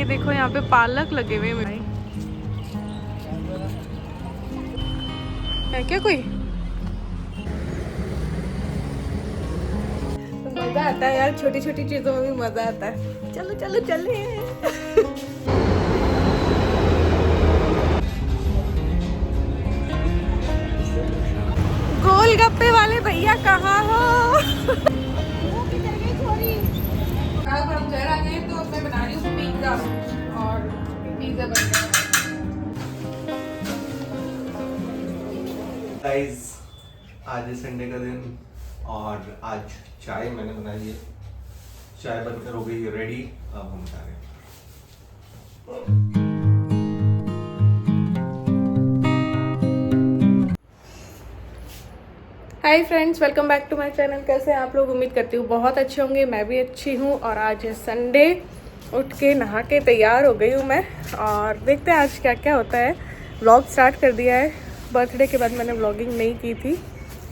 ये देखो यहाँ पे पालक लगे हुए हैं। है क्या कोई? मजा आता है यार, छोटी छोटी चीजों में भी मजा आता है। चलो चलो चले। गोलगप्पे वाले भैया कहाँ हो? अब हम घर आ गए तो मैं बना रही हूँ पिज्जा और पिज्जा बन गया। गाइस, आज है संडे का दिन और आज चाय मैंने बनाई है। चाय बनकर हो गई है रेडी, अब हम बता रहे हैं। Hi friends, welcome back to my channel. कैसे हैं आप लोग? उम्मीद करती हूँ बहुत अच्छे होंगे। मैं भी अच्छी हूँ और आज है संडे। उठ के नहा के तैयार हो गई हूँ मैं और देखते हैं आज क्या क्या होता है। व्लॉग स्टार्ट कर दिया है। बर्थडे के बाद मैंने व्लॉगिंग नहीं की थी।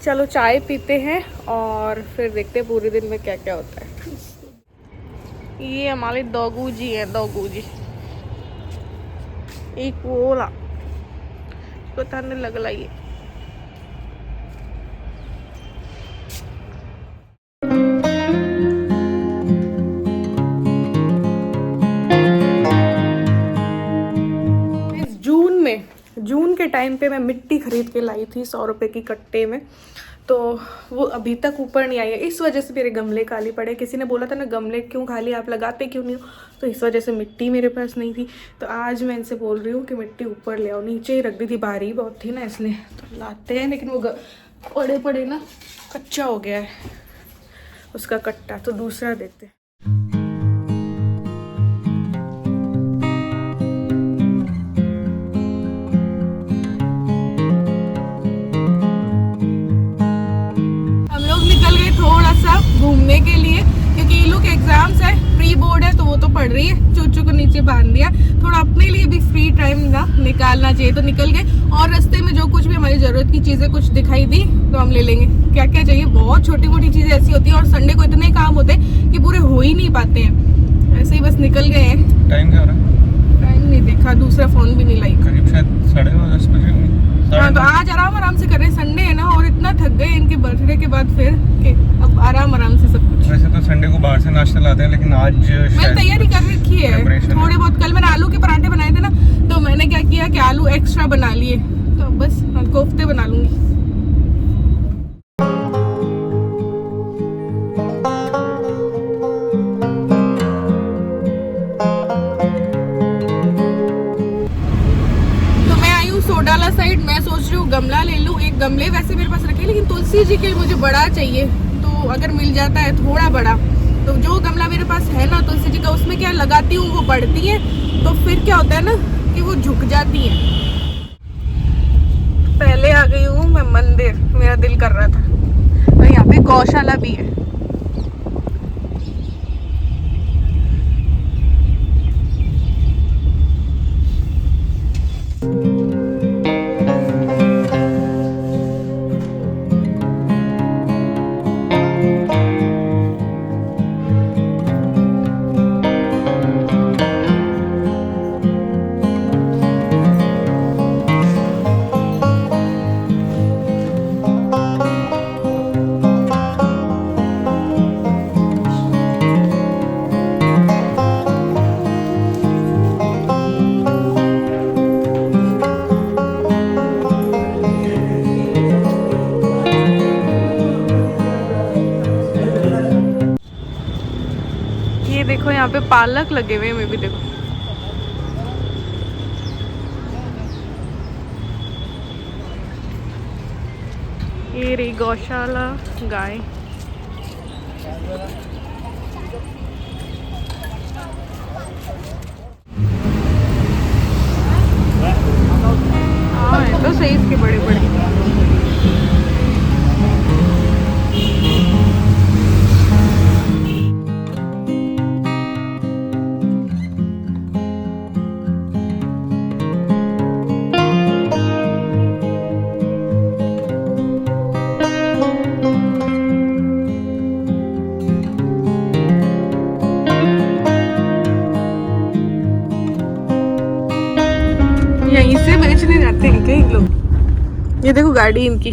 चलो चाय पीते हैं और फिर देखते हैं पूरे दिन में क्या क्या होता है। ये हमारे डॉगू जी हैं, डॉगू जी। एक वोला पता नहीं लगला ये। जून के टाइम पे मैं मिट्टी खरीद के लाई थी 100 रुपये की कट्टे में, तो वो अभी तक ऊपर नहीं आई है। इस वजह से मेरे गमले खाली पड़े। किसी ने बोला था ना गमले क्यों खाली, आप लगाते क्यों नहीं हो, तो इस वजह से मिट्टी मेरे पास नहीं थी। तो आज मैं इनसे बोल रही हूँ कि मिट्टी ऊपर ले आओ। नीचे ही रख दी थी, भारी बहुत थी ना इसलिए, तो लाते हैं। लेकिन वो पड़े पड़े ना कच्चा हो गया है उसका कट्टा, तो दूसरा देते हैं। थोड़ा सा घूमने के लिए, क्योंकि ईलू के एग्जाम्स है, प्री बोर्ड है, तो वो तो पढ़ रही है। चूचू को नीचे बांध दिया। थोड़ा अपने लिए भी फ्री टाइम ना निकालना चाहिए, तो निकल गए। और रास्ते में जो कुछ भी हमारी जरूरत की चीजें कुछ दिखाई दी तो हम ले लेंगे। क्या क्या चाहिए, बहुत छोटी मोटी चीजें ऐसी होती है और संडे को इतने काम होते हैं कि पूरे हो ही नहीं पाते हैं। ऐसे ही बस निकल गए हैं। टाइम क्या हो रहा है? टाइम नहीं देखा, दूसरा फोन भी नहीं लाई। करीब शायद 10:30 बजे। हाँ, तो आज आराम से कर रहे हैं। संडे है ना, और इतना थक गए इनके बर्थडे के बाद फिर कि अब आराम से सब कुछ। वैसे तो संडे को बाहर से नाश्ता लाते हैं, लेकिन आज मैंने तैयारी कर रखी है थोड़े बहुत। कल मैंने आलू के पराठे बनाए थे ना, तो मैंने क्या किया कि आलू एक्स्ट्रा बना लिए, तो बस कोफ्ते बना लूंगी। सोडाला साइड मैं सोच रही हूँ गमला ले लूँ। एक गमले वैसे मेरे पास रखे, लेकिन तुलसी जी के मुझे बड़ा चाहिए, तो अगर मिल जाता है थोड़ा बड़ा, तो जो गमला मेरे पास है ना तुलसी जी का, उसमें क्या लगाती हूँ वो बढ़ती है, तो फिर क्या होता है ना कि वो झुक जाती है। पहले आ गई हूँ मैं मंदिर, मेरा दिल कर रहा था। तो यहाँ पे गौशाला भी है। देखो यहाँ पे पालक लगे हुए हैं। मैं भी देखो, ये रही गौशाला, गाय। हाँ, ये तो सही, इसके बड़े बड़े। ये देखो गाड़ी इनकी।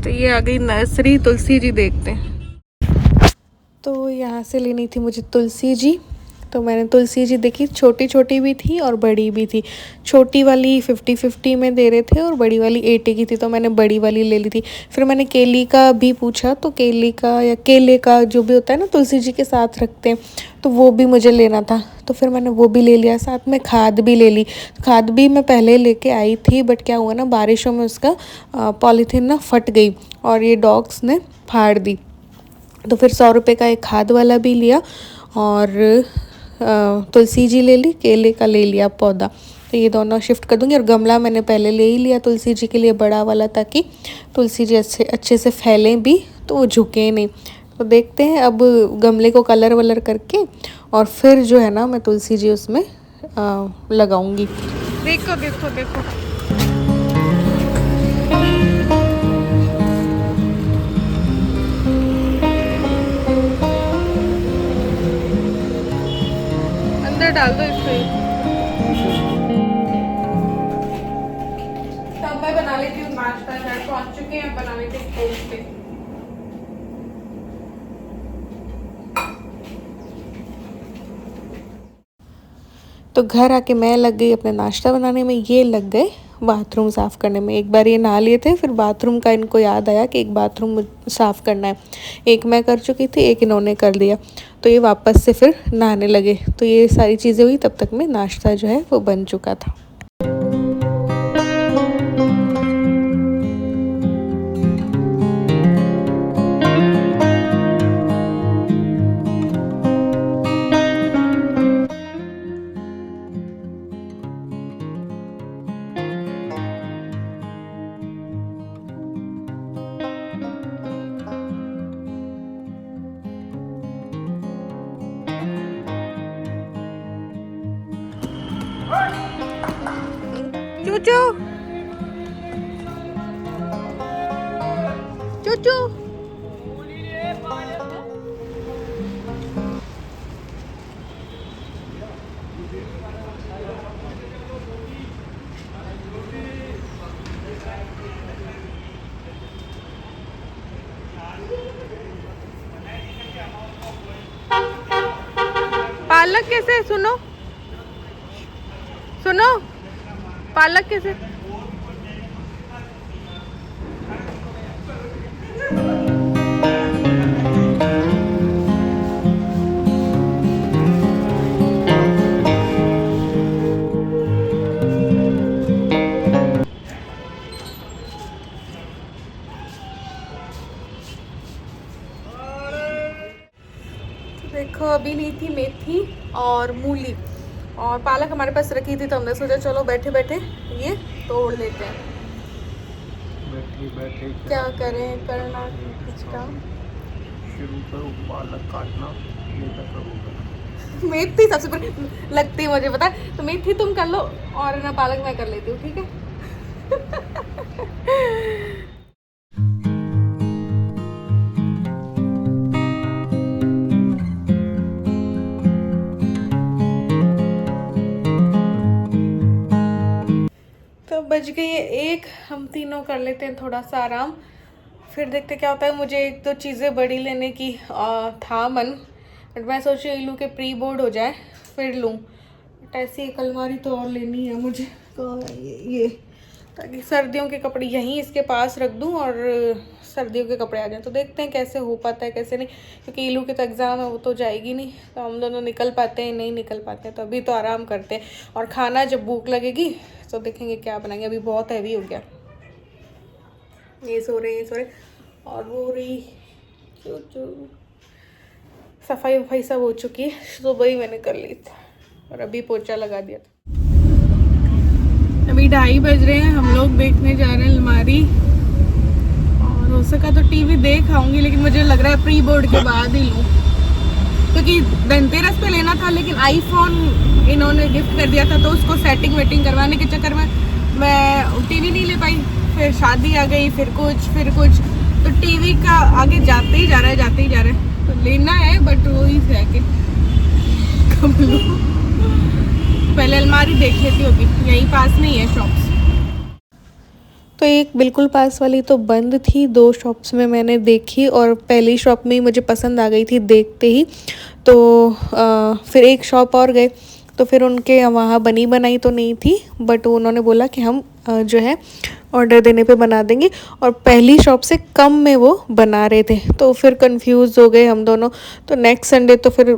तो ये आ गई नर्सरी तुलसी जी, देखते हैं। तो यहाँ से लेनी थी मुझे तुलसी जी। तो मैंने तुलसी जी देखी, छोटी छोटी भी थी और बड़ी भी थी। छोटी वाली 50-50 में दे रहे थे और बड़ी वाली 80 की थी, तो मैंने बड़ी वाली ले ली थी। फिर मैंने केली का भी पूछा, तो केली का या केले का जो भी होता है ना तुलसी जी के साथ रखते हैं, तो वो भी मुझे लेना था। तो फिर मैंने वो भी ले लिया, साथ में खाद भी ले ली। खाद भी मैं पहले लेके आई थी, बट क्या हुआ ना, बारिशों में उसका पॉलीथीन ना फट गई और ये डॉग्स ने फाड़ दी। तो फिर 100 रुपये का एक खाद वाला भी लिया और तुलसी जी ले ली, केले का ले लिया पौधा। तो ये दोनों शिफ्ट कर दूँगी। और गमला मैंने पहले ले ही लिया तुलसी जी के लिए, बड़ा वाला, ताकि तुलसी जी अच्छे से फैलें भी, तो वो झुके नहीं। तो देखते हैं अब गमले को कलर वलर करके और फिर जो है ना मैं तुलसी जी उसमें लगाऊंगी। देखो देखो देखो, अंदर डाल दो इसको। तब मैं बना लेती हूँ नाश्ता। घर पहुँच चुके हैं, बना लेते हैं पोस्ते। तो घर आके मैं लग गई अपने नाश्ता बनाने में, ये लग गए बाथरूम साफ़ करने में। एक बार ये नहा लिए थे, फिर बाथरूम का इनको याद आया कि एक बाथरूम साफ़ करना है। एक मैं कर चुकी थी, एक इन्होंने कर दिया, तो ये वापस से फिर नहाने लगे। तो ये सारी चीज़ें हुई, तब तक में नाश्ता जो है वो बन चुका था। चूचू चूचू, पालक कैसे? सुनो सुनो, पालक कैसे? देखो अभी ली थी मेथी और मूली और पालक हमारे पास रखी थी, तो हमने सोचा चलो बैठे बैठे ये तोड़ लेते हैं। बैठे बैठे क्या करें, करना कुछ काम। शुरू करो पालक काटना, ये तक करो। मेथी सबसे बड़ी लगती है मुझे, पता है। तो मेथी तुम कर लो और ना पालक मैं कर लेती हूँ, ठीक है। तो बज गई है 1, हम तीनों कर लेते हैं थोड़ा सा आराम, फिर देखते क्या होता है। मुझे एक दो चीज़ें बड़ी लेने की था मन, बट मैं सोच रही लूँ कि प्री बोर्ड हो जाए फिर लूँ। बट ऐसी एक अलमारी तो और लेनी है मुझे, तो ये ताकि सर्दियों के कपड़े यहीं इसके पास रख दूँ और सर्दियों के कपड़े आ जाएं। तो देखते हैं कैसे हो पाता है कैसे नहीं, क्योंकि इलू के तो एग्ज़ाम है, वो तो जाएगी नहीं, तो हम दोनों निकल पाते हैं नहीं निकल पाते हैं। तो अभी तो आराम करते हैं और खाना जब भूख लगेगी तो देखेंगे क्या बनाएंगे। अभी बहुत हैवी हो गया। ये सो रहे और वो रही सफाई वफाई सब हो चुकी है, सुबह ही मैंने कर ली थी और अभी पोछा लगा दिया था। अभी 2:30 बज रहे हैं, हम लोग देखने जा रहे हैं अलमारी, और हो सका तो टीवी देख आऊँगी, लेकिन मुझे लग रहा है प्री बोर्ड के बाद ही लूँ, क्योंकि धनतेरस पे लेना था, लेकिन आईफोन इन्होंने गिफ्ट कर दिया था, तो उसको सेटिंग वेटिंग करवाने के चक्कर में मैं टीवी नहीं ले पाई। फिर शादी आ गई, फिर कुछ, तो टीवी का आगे जाते ही जा रहा है। तो लेना है, बट वो ही है कि कब लूँ। पहले अलमारी देख लेती होगी, यहीं पास नहीं है शॉप्स। तो एक बिल्कुल पास वाली तो बंद थी, 2 शॉप्स में मैंने देखी और पहली शॉप में ही मुझे पसंद आ गई थी देखते ही। तो फिर एक शॉप और गए, तो फिर उनके वहाँ बनी बनाई तो नहीं थी, बट उन्होंने बोला कि हम जो है ऑर्डर देने पे बना देंगे, और पहली शॉप से कम में वो बना रहे थे। तो फिर कंफ्यूज हो गए हम दोनों। तो नेक्स्ट संडे तो फिर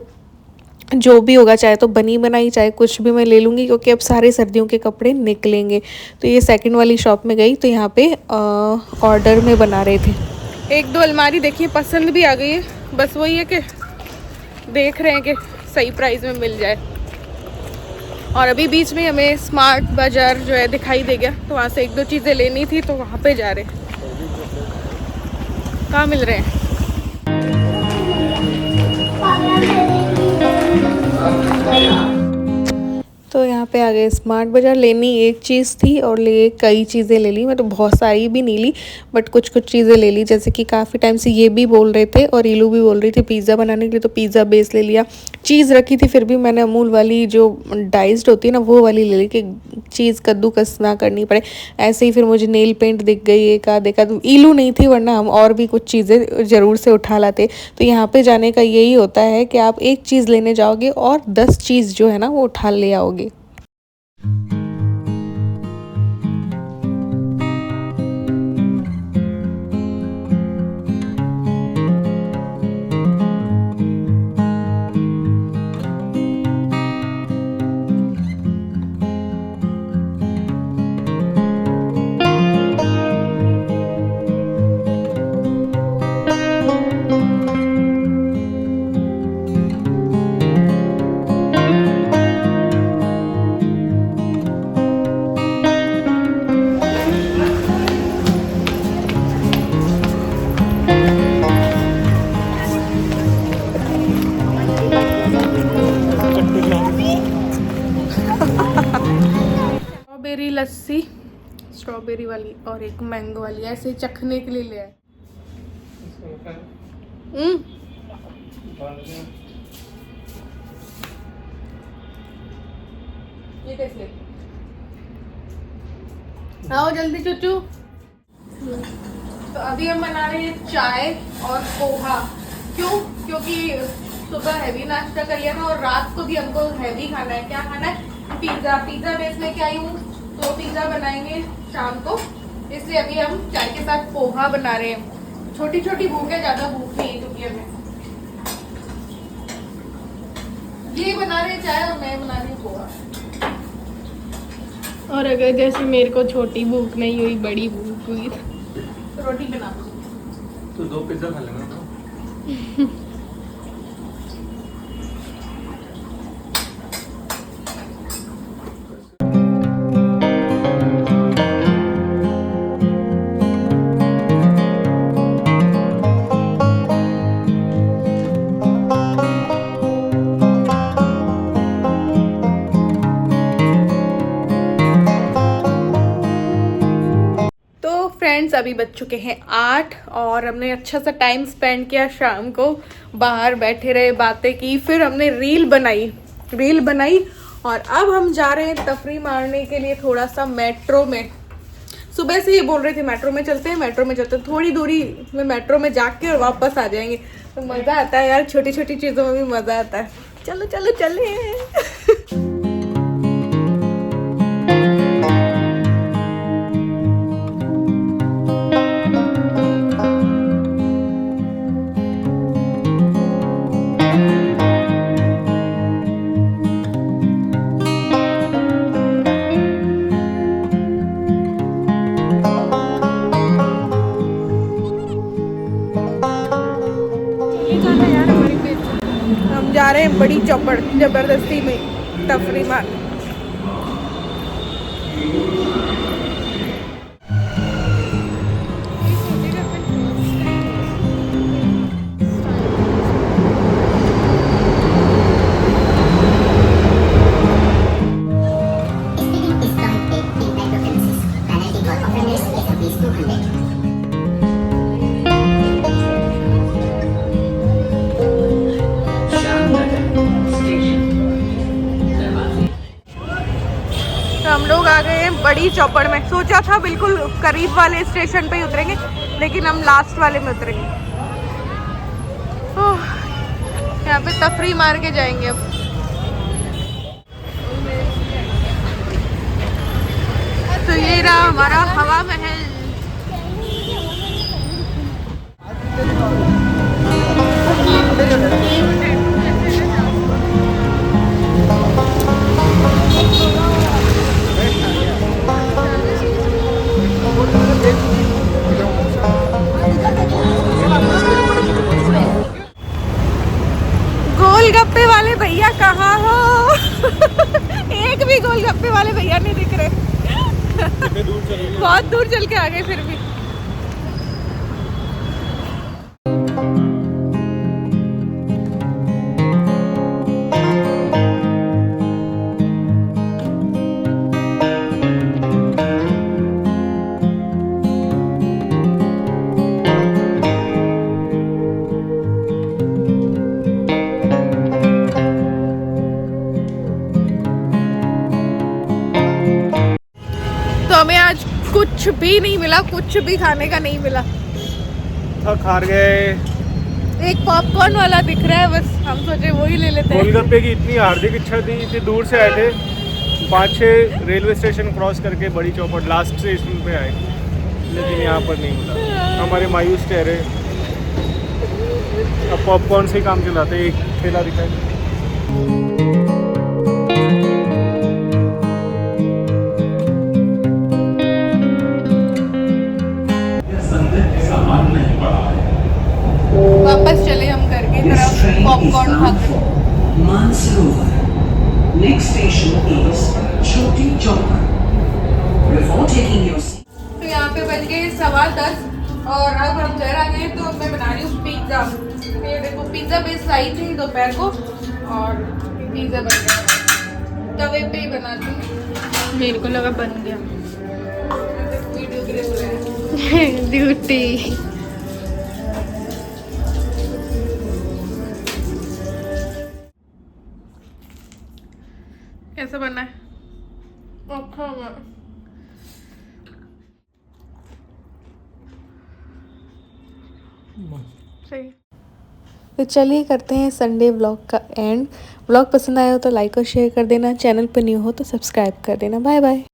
जो भी होगा, चाहे तो बनी बनाई चाहे कुछ भी, मैं ले लूँगी, क्योंकि अब सारे सर्दियों के कपड़े निकलेंगे। तो ये सेकंड वाली शॉप में गई तो यहाँ पे ऑर्डर में बना रहे थे। 1-2 अलमारी देखिए पसंद भी आ गई है, बस वही है कि देख रहे हैं कि सही प्राइस में मिल जाए। और अभी बीच में हमें स्मार्ट बाज़ार जो है दिखाई दे गया, तो वहाँ से 1-2 चीज़ें लेनी थी, तो वहाँ पे जा रहे हैं। कहाँ मिल रहे हैं? तो यहाँ पे आ गए स्मार्ट बाज़ार। लेनी एक चीज़ थी और ले कई चीज़ें ले ली। मैं तो बहुत सारी भी नहीं ली, बट कुछ कुछ चीज़ें ले ली, जैसे कि काफ़ी टाइम से ये भी बोल रहे थे और ईलू भी बोल रही थी पिज़्ज़ा बनाने के लिए, तो पिज़्ज़ा बेस ले लिया। चीज़ रखी थी, फिर भी मैंने अमूल वाली जो डाइस्ड होती है ना, वो वाली ले ली कि चीज़ कद्दूकस ना करनी पड़े। ऐसे ही फिर मुझे नेल पेंट दिख गई एक आध, ईलू नहीं थी, वरना हम और भी कुछ चीज़ें ज़रूर से उठा लाते। तो यहाँ पे जाने का यही होता है कि आप एक चीज़ लेने जाओगे और 10 चीज़ जो है ना वो उठा ले आओगे। स्ट्रॉबेरी लस्सी, स्ट्रॉबेरी वाली और एक मैंगो वाली, ऐसे चखने के लिए ले आए। ये कैसे? आओ जल्दी चुचू। तो अभी हम बना रहे हैं चाय और पोहा। क्यों? क्योंकि सुबह हैवी नाश्ता कर लिया था और रात को भी हमको हैवी खाना है। क्या खाना है? पिज़्ज़ा बेस लेके आई हूँ, तो पिज़्ज़ा बनाएंगे शाम को, इसलिए अभी हम चाय के साथ पोहा बना रहे हैं। छोटी छोटी भूख है, ज़्यादा भूख नहीं है क्योंकि हमें ये बना रहे हैं चाय और मैं बना रही हूँ पोहा। और अगर जैसे मेरे को छोटी भूख नहीं हुई, बड़ी भूख हुई तो रोटी बना दो। तो 2 पिज़्ज़ा खा लेना। फ्रेंड्स अभी बज चुके हैं 8 और हमने अच्छा सा टाइम स्पेंड किया शाम को, बाहर बैठे रहे, बातें की, फिर हमने रील बनाई और अब हम जा रहे हैं तफरी मारने के लिए थोड़ा सा मेट्रो में। सुबह से ये बोल रहे थे मेट्रो में चलते हैं, थोड़ी दूरी में मेट्रो में जाके और वापस आ जाएंगे। तो मज़ा आता है यार, छोटी छोटी चीज़ों में भी मज़ा आता है। चलो चलो चले। हम जा रहे हैं बड़ी चौपड़ जबरदस्ती में तफरी मार। बड़ी चौपड़ में। सोचा था बिल्कुल करीब वाले स्टेशन पे ही उतरेंगे, लेकिन हम लास्ट वाले में उतरेंगे। ओह, यहाँ पे तफरी मार के जाएंगे अब। तो ये रहा हमारा हवा महल। गोलगप्पे वाले भैया कहाँ हो? एक भी गोलगप्पे वाले भैया नहीं दिख रहे। बहुत दूर चल के आ गए फिर भी। हमें आज कुछ भी नहीं मिला, कुछ भी खाने का नहीं मिला। थक हार गए। एक पॉपकॉर्न वाला दिख रहा है, बस हम सोचे वही ले लेते हैं। गोलगप्पे की इतनी हार्दिक इच्छा थी, इतनी दूर से आए थे, 5-6 रेलवे स्टेशन क्रॉस करके बड़ी चौपट लास्ट स्टेशन पे आए, लेकिन यहाँ पर नहीं मिला। हमारे मायूस चेहरे। अब पॉपकॉर्न से ही काम चलाते। एक ठेला दिखाई। वापस चले हम घर की तरफ पॉपकॉर्न खाकर। मानसरोवर नेक्स्ट स्टेशन इज छोटी चौपड़। बिफोर टेकिंग योर तो यहाँ पे बज गए 10:15 और अब हम घर आ गए। तो मैं बना रही हूँ पिज्ज़ा। ये देखो पिज्ज़ा बेस लाई थी दोपहर को और पिज्ज़ा बन गया। तवे पे ही बनाती हूँ। मेरे को लगा बन गया। वीडियो के लिए बोले ड्यूटी। कैसा बनना है? अच्छा सही। तो चलिए करते हैं संडे व्लॉग का एंड। व्लॉग पसंद आया हो तो लाइक और शेयर कर देना। चैनल पर न्यू हो तो सब्सक्राइब कर देना। Bye bye.